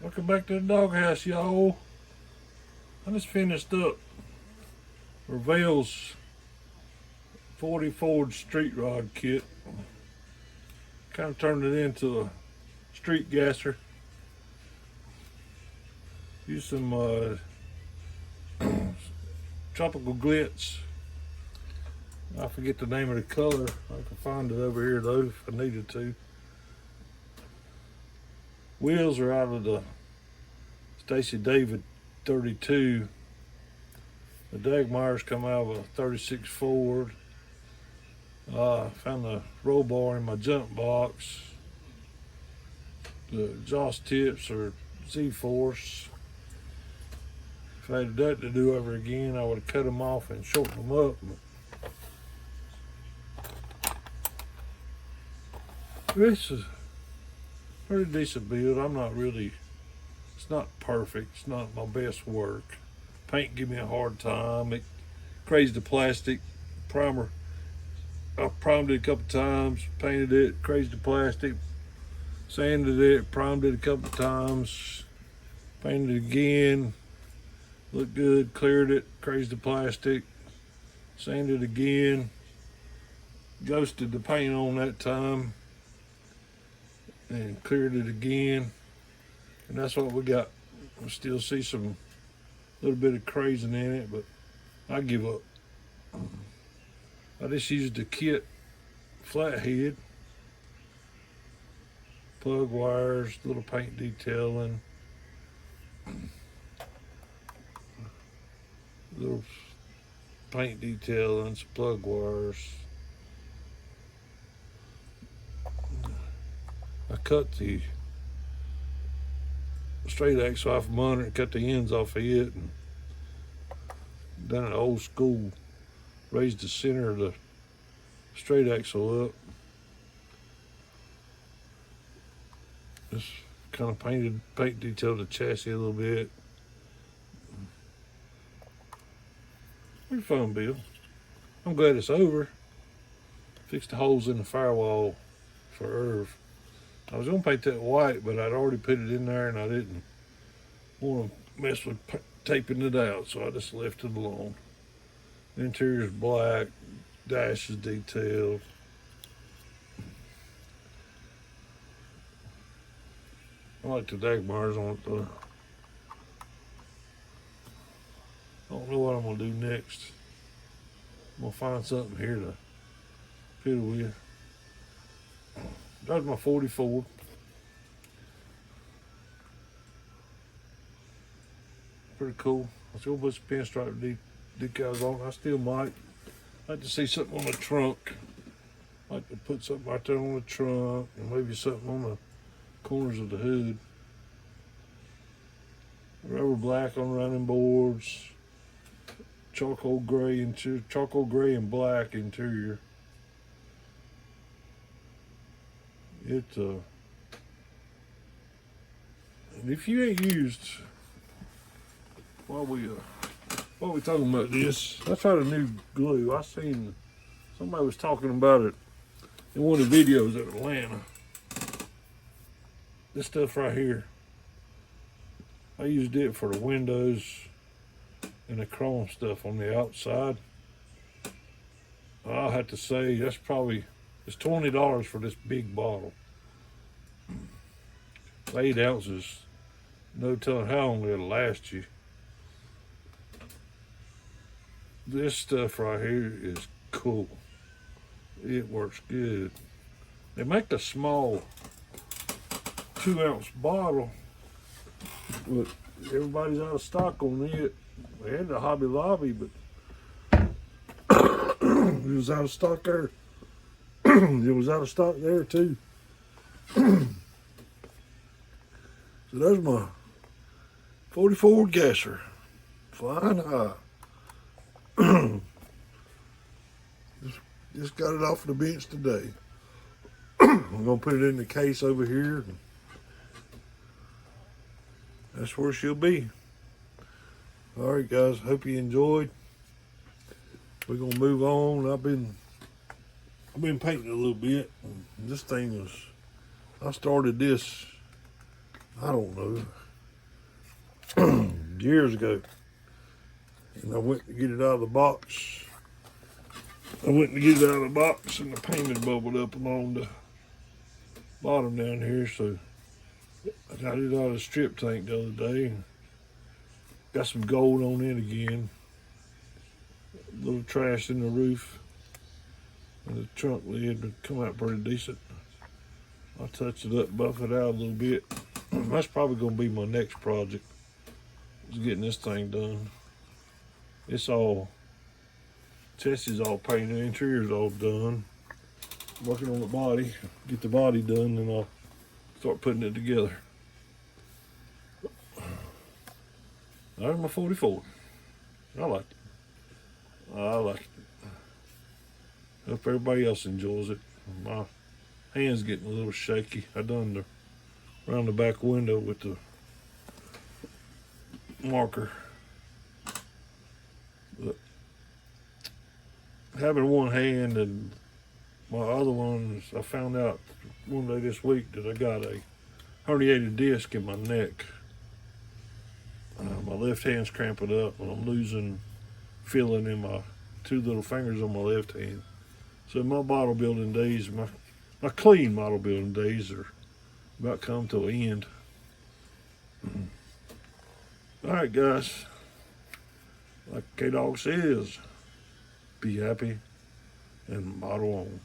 Welcome back to the doghouse, y'all. I just finished up Revell's 40 Ford street rod kit. Kind of turned it into a street gasser. Use some tropical glitz. I forget the name of the color. I can find it over here though if I needed to. Wheels are out of the Stacy David 32. The Dagmeyers come out of a 36 Ford. Found the roll bar in my junk box. The exhaust tips are Z-Force. If I had that to do over again, I would have cut them off and shortened them up. This is a pretty decent build. It's not perfect. It's not my best work. Paint give me a hard time. It crazed the plastic primer. I primed it a couple times, painted it, crazed the plastic, sanded it, primed it a couple times, painted it again, looked good, cleared it, crazed the plastic, sanded again, ghosted the paint on that time, and cleared it again. And that's what we got. I still see some little bit of crazing in it, but I give up. I just used the kit flathead, plug wires, little paint detailing, little paint detailing, some plug wires. I cut the straight axle off of under and cut the ends off of it, and done it old school. Raised the center of the straight axle up. Just kind of paint detailed the chassis a little bit. Pretty fun build. I'm glad it's over. Fixed the holes in the firewall for Irv. I was gonna paint that white, but I'd already put it in there and I didn't want to mess with taping it out, so I just left it alone. The interior's black, dash is detailed. I like the Dagmeyers on it though. I don't know what I'm gonna do next. I'm gonna find something here to fiddle with. That's my 44. Pretty cool. I was gonna put some pinstripe decals on. I still might like to see something on the trunk. Like to put something right there on the trunk and maybe something on the corners of the hood. Rubber black on running boards. Charcoal gray and black interior. And if you ain't used, while we talking about this, I tried a new glue. I seen somebody was talking about it in one of the videos in Atlanta. This stuff right here, I used it for the windows and the chrome stuff on the outside. I'll have to say it's $20 for this big bottle. It's 8 ounces. No telling how long it'll last you. This stuff right here is cool. It works good. They make the small 2-ounce bottle, but everybody's out of stock on it. They had the Hobby Lobby, but it was out of stock there. It was out of stock there too. So there's my 44 gasser. Flying high. Just got it off the bench today. I'm gonna put it in the case over here. That's where she'll be. All right, guys. Hope you enjoyed. We're gonna move on. I've been painting a little bit. This thing was, I started this, I don't know, years ago. And I went to get it out of the box. And the paint had bubbled up along the bottom down here, so I got it out of the strip tank the other day and got some gold on it again. A little trash in the roof. And the trunk lid would come out pretty decent. I'll touch it up, buff it out a little bit. That's probably gonna be my next project, is getting this thing done. It's all, Tessie's all painted, the interior's all done. Working on the body, get the body done, and I'll start putting it together. There's my 44. I like it. I like it. Hope everybody else enjoys it. My hand's getting a little shaky. I done the around the back window with the marker. But having one hand and my other one, I found out one day this week that I got a herniated disc in my neck. My left hand's cramping up and I'm losing feeling in my two little fingers on my left hand. So my bottle building days, my clean model building days are about come to an end. All right, guys. Like K-Dog says, be happy and model on.